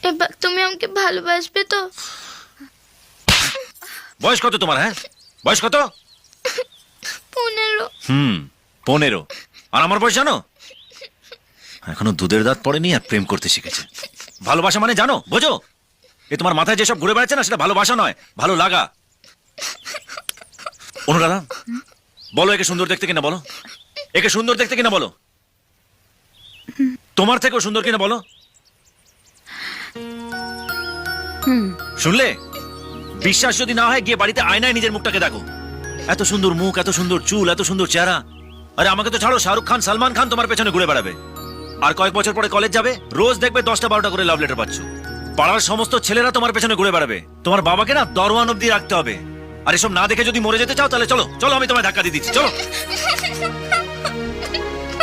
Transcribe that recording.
এবার তুমি আমাকে ভালোবাসবে তো? বয়স কত তোমার? হ্যাঁ, বয়স কত? 15। 15। আর আমার বয়স জানো? এখনো দুধের দাঁত পড়েনি আর প্রেম করতে শিখেছে। ভালোবাসা মানে জানো, বোঝো? এ তোমার মাথায় যেসব ঘুরে বেড়াচ্ছে না, সেটা ভালোবাসা নয়, ভালো লাগা। অনুরাধা, বলো একে সুন্দর দেখতে কিনা বলো। একে সুন্দর দেখতে কিনা বলো। তোমার থেকেও সুন্দর কিনা বলো। শুনলে? বিশ্বাস যদি না হয় গিয়ে বাড়িতে আয়নায় নিজের মুখটাকে দেখো। এত সুন্দর মুখ, এত সুন্দর চুল, এত সুন্দর চেহারা। আরে আমাকে তো ছাড়ো, শাহরুখ খান, সালমান খান তোমার পেছনে ঘুরে বেড়াবে। আর কয়েক বছর পরে কলেজ যাবে, রোজ দেখবে 10টা 12টা করে লাভ লেটার পাচ্ছ। পাড়ার সমস্ত ছেলেরা তোমার পেছনে ঘুরে বেড়াবে। তোমার বাবাকে না দরওয়ান অব্দি রাখতে হবে। আর এসব না দেখে যদি মরে যেতে চাও তাহলে চলো চলো, আমি তোমায় ধাক্কা দিয়ে দিচ্ছি, চলো।